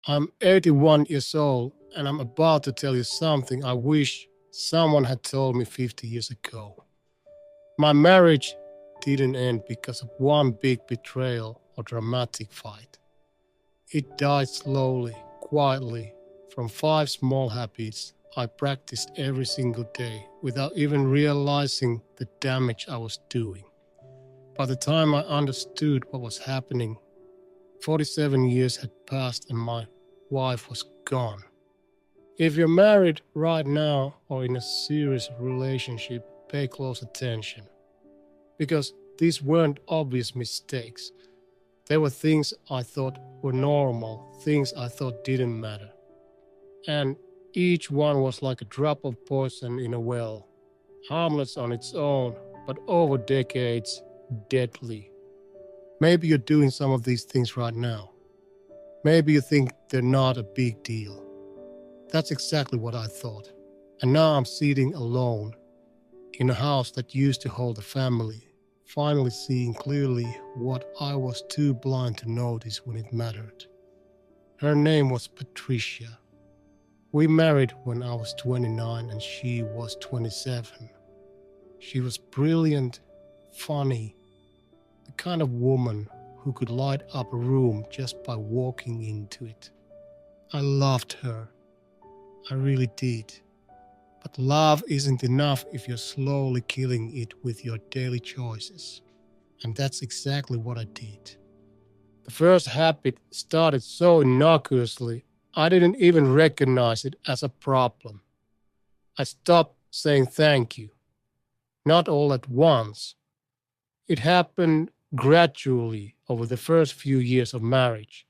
I'm 81 years old and I'm about to tell you something I wish someone had told me 50 years ago. My marriage didn't end because of one big betrayal or dramatic fight. It died slowly, quietly, from five small habits I practiced every single day without even realizing the damage I was doing. By the time I understood what was happening, 47 years had passed and my wife was gone. If you're married right now or in a serious relationship, pay close attention. Because these weren't obvious mistakes. They were things I thought were normal, things I thought didn't matter. And each one was like a drop of poison in a well, harmless on its own, but over decades, deadly. Maybe you're doing some of these things right now. Maybe you think they're not a big deal. That's exactly what I thought. And now I'm sitting alone in a house that used to hold a family, finally seeing clearly what I was too blind to notice when it mattered. Her name was Patricia. We married when I was 29 and she was 27. She was brilliant, funny, the kind of woman who could light up a room just by walking into it. I loved her. I really did. But love isn't enough if you're slowly killing it with your daily choices. And that's exactly what I did. The first habit started so innocuously, I didn't even recognize it as a problem. I stopped saying thank you, not all at once. It happened gradually over the first few years of marriage.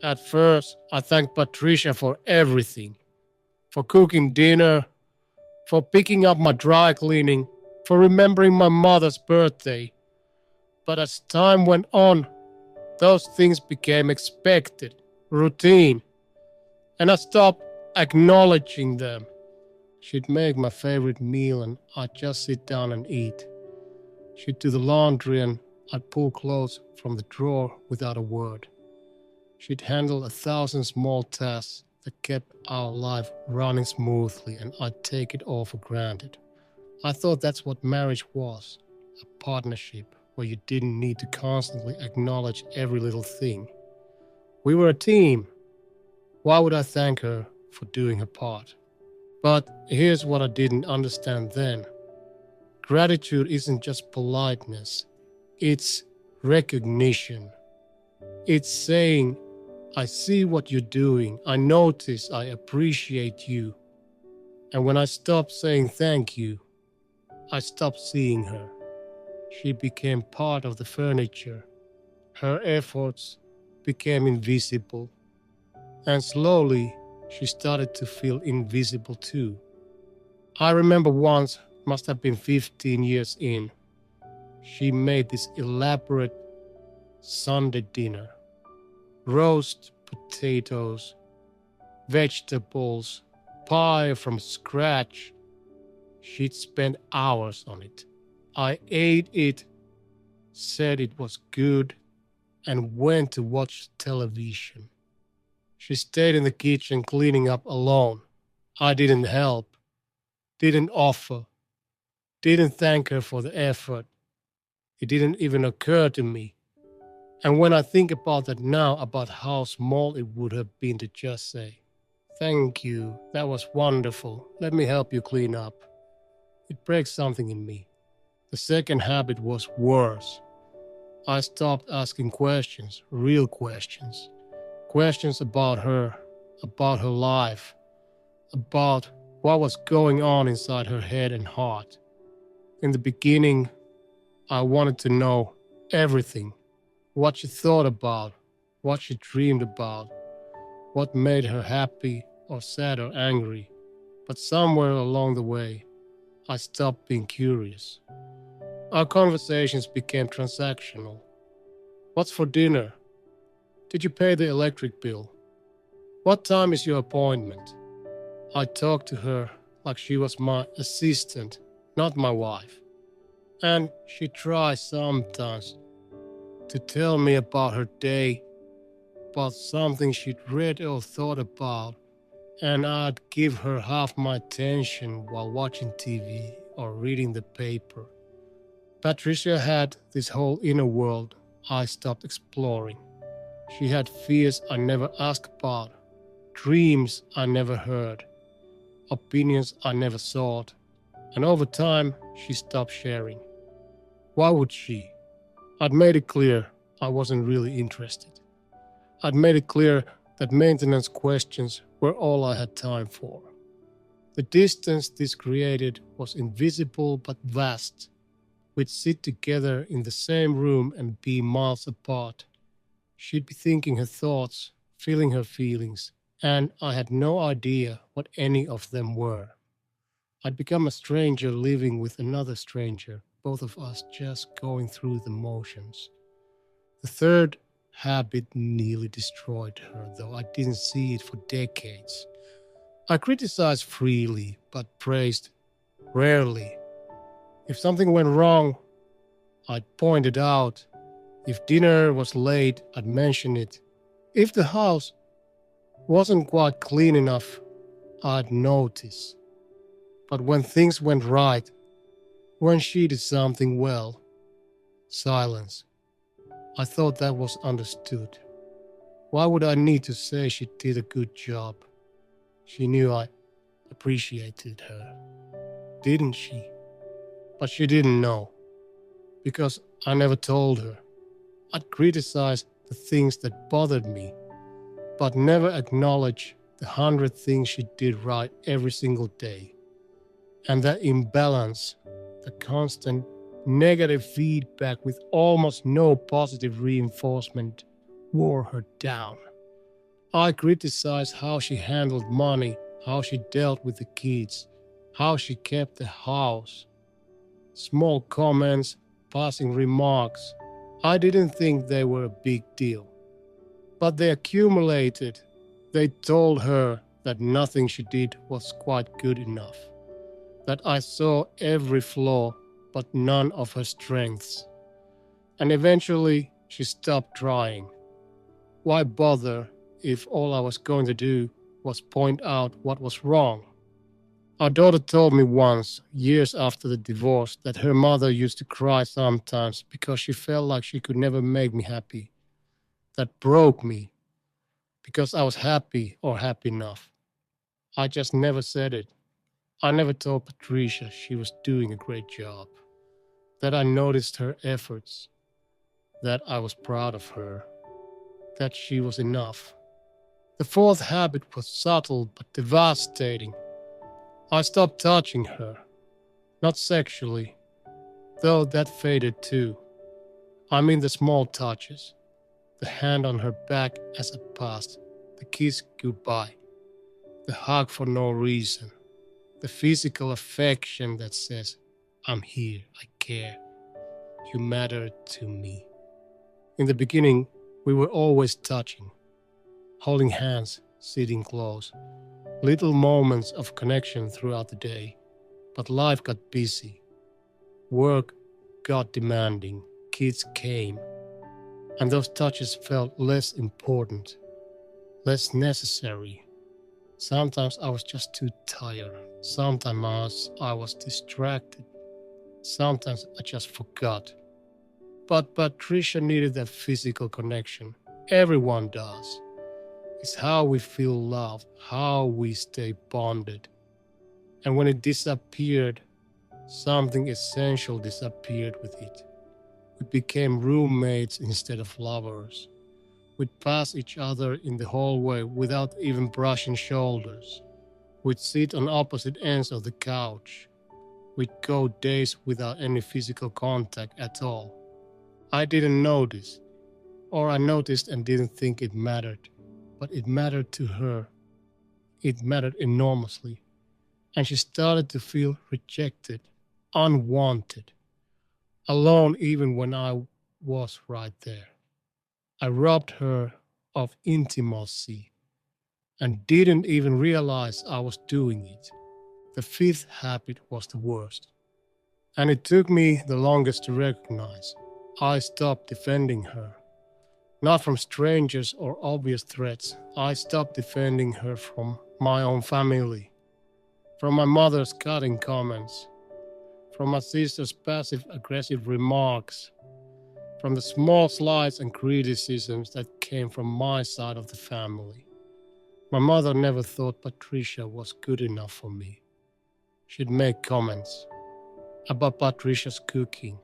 At first, I thanked Patricia for everything, for cooking dinner, for picking up my dry cleaning, for remembering my mother's birthday. But as time went on, those things became expected, routine, and I stopped acknowledging them. She'd make my favorite meal and I'd just sit down and eat. She'd do the laundry and I'd pull clothes from the drawer without a word. She'd handle 1,000 small tasks that kept our life running smoothly and I'd take it all for granted. I thought that's what marriage was, a partnership where you didn't need to constantly acknowledge every little thing. We were a team. Why would I thank her for doing her part? But here's what I didn't understand then. Gratitude isn't just politeness, it's recognition. It's saying, I see what you're doing, I notice, I appreciate you. And when I stopped saying thank you, I stopped seeing her. She became part of the furniture. Her efforts became invisible. And slowly, she started to feel invisible too. I remember once, must have been 15 years in, she made this elaborate Sunday dinner. Roast potatoes, vegetables, pie from scratch. She'd spent hours on it. I ate it, said it was good, and went to watch television. She stayed in the kitchen cleaning up alone. I didn't help, didn't offer, didn't thank her for the effort. It didn't even occur to me. And when I think about that now, about how small it would have been to just say, thank you, that was wonderful, let me help you clean up, it breaks something in me. The second habit was worse. I stopped asking questions, real questions. Questions about her life, about what was going on inside her head and heart. In the beginning, I wanted to know everything. What she thought about, what she dreamed about, what made her happy or sad or angry. But somewhere along the way, I stopped being curious. Our conversations became transactional. What's for dinner? Did you pay the electric bill? What time is your appointment? I talked to her like she was my assistant, not my wife. And she tries sometimes to tell me about her day, about something she'd read or thought about, and I'd give her half my attention while watching TV or reading the paper. Patricia had this whole inner world I stopped exploring. She had fears I never asked about, dreams I never heard, opinions I never sought, and over time she stopped sharing. Why would she? I'd made it clear I wasn't really interested. I'd made it clear that maintenance questions were all I had time for. The distance this created was invisible but vast. We'd sit together in the same room and be miles apart. She'd be thinking her thoughts, feeling her feelings, and I had no idea what any of them were. I'd become a stranger living with another stranger, both of us just going through the motions. The third habit nearly destroyed her, though I didn't see it for decades. I criticized freely, but praised rarely. If something went wrong, I'd point it out. If dinner was late, I'd mention it. If the house wasn't quite clean enough, I'd notice. But when things went right, when she did something well, silence. I thought that was understood. Why would I need to say she did a good job? She knew I appreciated her, didn't she? But she didn't know, because I never told her. I'd criticize the things that bothered me, but never acknowledge the 100 things she did right every single day. And that imbalance, the constant negative feedback with almost no positive reinforcement, wore her down. I criticized how she handled money, how she dealt with the kids, how she kept the house. Small comments, passing remarks, I didn't think they were a big deal. But they accumulated. They told her that nothing she did was quite good enough, that I saw every flaw but none of her strengths. And eventually she stopped trying. Why bother if all I was going to do was point out what was wrong? Our daughter told me once, years after the divorce, that her mother used to cry sometimes because she felt like she could never make me happy. That broke me, because I was happy or happy enough. I just never said it. I never told Patricia she was doing a great job, that I noticed her efforts, that I was proud of her, that she was enough. The fourth habit was subtle but devastating. I stopped touching her, not sexually, though that faded too. I mean the small touches, the hand on her back as I passed, the kiss goodbye, the hug for no reason, the physical affection that says, I'm here, I care, you matter to me. In the beginning, we were always touching, holding hands, sitting close. Little moments of connection throughout the day, but life got busy. Work got demanding, kids came, and those touches felt less important, less necessary. Sometimes I was just too tired. Sometimes I was distracted. Sometimes I just forgot. But Patricia needed that physical connection. Everyone does. It's how we feel loved, how we stay bonded. And when it disappeared, something essential disappeared with it. We became roommates instead of lovers. We'd pass each other in the hallway without even brushing shoulders. We'd sit on opposite ends of the couch. We'd go days without any physical contact at all. I didn't notice, or I noticed and didn't think it mattered. But it mattered to her. It mattered enormously. And she started to feel rejected, unwanted, alone even when I was right there. I robbed her of intimacy and didn't even realize I was doing it. The fifth habit was the worst. And it took me the longest to recognize. I stopped defending her. not from strangers or obvious threats. I stopped defending her from my own family, from my mother's cutting comments, from my sister's passive aggressive remarks, from the small slights and criticisms that came from my side of the family. My mother never thought Patricia was good enough for me. She'd make comments about Patricia's cooking,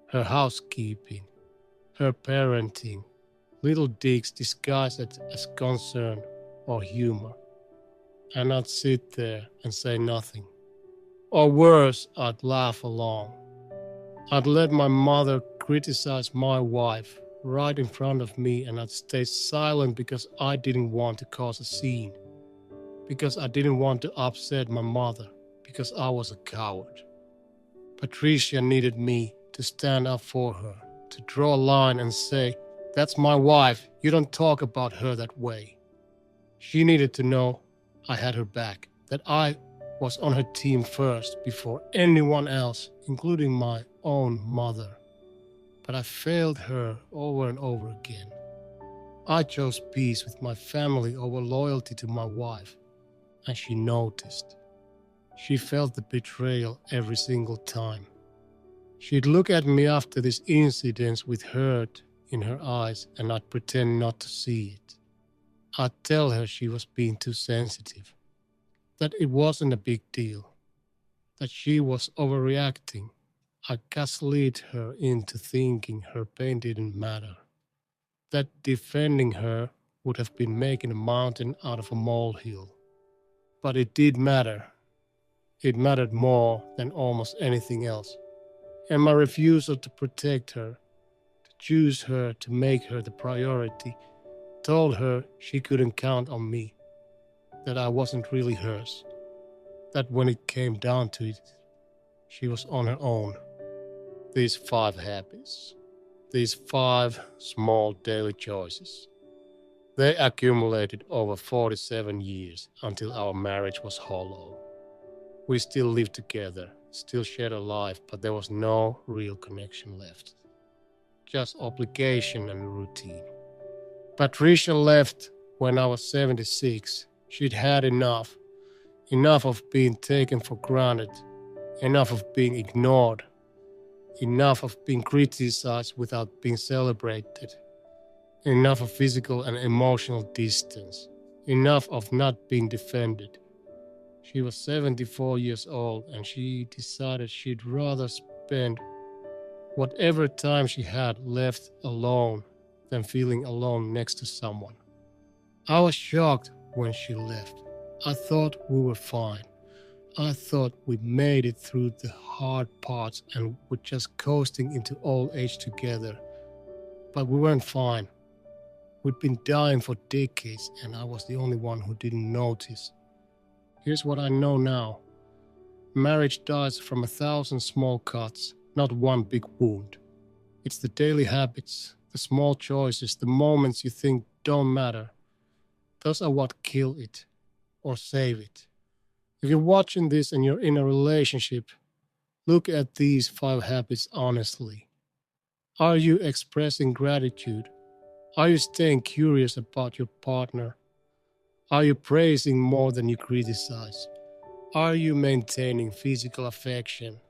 her housekeeping, her parenting, little digs disguised as concern or humor. And I'd sit there and say nothing. Or worse, I'd laugh along. I'd let my mother criticize my wife right in front of me, and I'd stay silent because I didn't want to cause a scene, because I didn't want to upset my mother, because I was a coward. Patricia needed me to stand up for her, to draw a line and say, "That's my wife, you don't talk about her that way." She needed to know I had her back, that I was on her team first before anyone else, including my own mother. But I failed her over and over again. I chose peace with my family over loyalty to my wife, and she noticed. She felt the betrayal every single time. She'd look at me after this incident with hurt in her eyes, and I'd pretend not to see it. I'd tell her she was being too sensitive, that it wasn't a big deal, that she was overreacting. I gaslit her into thinking her pain didn't matter, that defending her would have been making a mountain out of a molehill. But it did matter. It mattered more than almost anything else. And my refusal to protect her, to choose her, to make her the priority, told her she couldn't count on me, that I wasn't really hers, that when it came down to it, she was on her own. These 5 habits, these 5 small daily choices, they accumulated over 47 years until our marriage was hollow. We still lived together, still shared a life, but there was no real connection left. Just obligation and routine. Patricia left when I was 76. She'd had enough. Enough of being taken for granted. Enough of being ignored. Enough of being criticized without being celebrated. Enough of physical and emotional distance. Enough of not being defended. She was 74 years old, and she decided she'd rather spend whatever time she had left alone than feeling alone next to someone. I was shocked when she left. I thought we were fine. I thought we made it through the hard parts and were just coasting into old age together. But we weren't fine. We'd been dying for decades, and I was the only one who didn't notice. Here's what I know now. Marriage dies from 1,000 small cuts, not one big wound. It's the daily habits, the small choices, the moments you think don't matter. Those are what kill it or save it. If you're watching this and you're in a relationship, look at these 5 habits honestly. Are you expressing gratitude? Are you staying curious about your partner? Are you praising more than you criticize? Are you maintaining physical affection?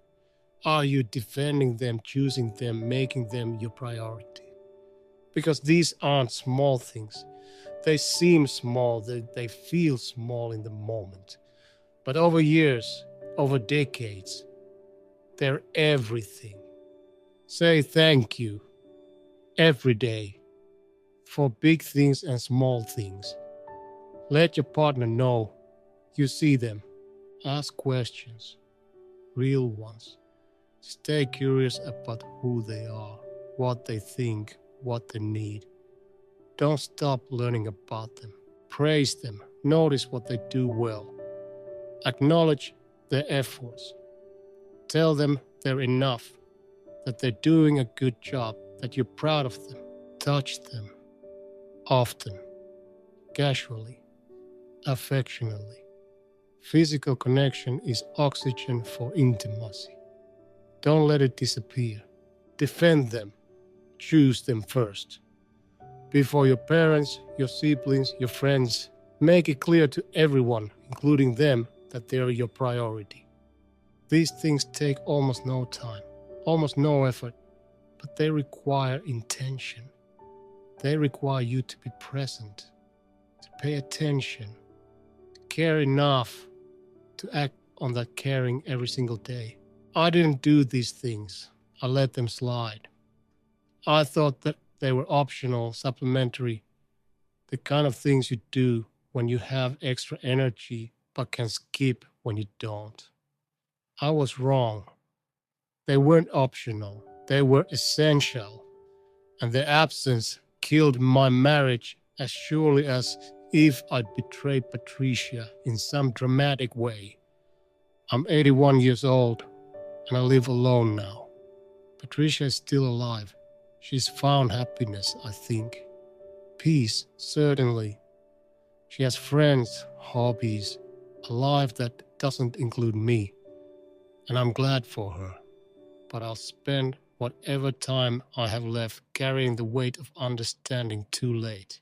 Are you defending them, choosing them, making them your priority? Because these aren't small things. They seem small, they feel small in the moment. But over years, over decades, they're everything. Say thank you every day for big things and small things. Let your partner know you see them. Ask questions, real ones. Stay curious about who they are, what they think, what they need. Don't stop learning about them. Praise them. Notice what they do well. Acknowledge their efforts. Tell them they're enough, that they're doing a good job, that you're proud of them. Touch them often, casually, affectionately. Physical connection is oxygen for intimacy. Don't let it disappear. Defend them. Choose them first. before your parents, your siblings, your friends. Make it clear to everyone, including them, that they're your priority. These things take almost no time, almost no effort, but they require intention. They require you to be present, to pay attention, to care enough to act on that caring every single day. I didn't do these things. I let them slide. I thought that they were optional, supplementary, the kind of things you do when you have extra energy but can skip when you don't. I was wrong. They weren't optional. They were essential. And their absence killed my marriage as surely as if I'd betrayed Patricia in some dramatic way. I'm 81 years old and I live alone now. Patricia is still alive. She's found happiness, I think. Peace, certainly. She has friends, hobbies, a life that doesn't include me. And I'm glad for her. But I'll spend whatever time I have left carrying the weight of understanding too late.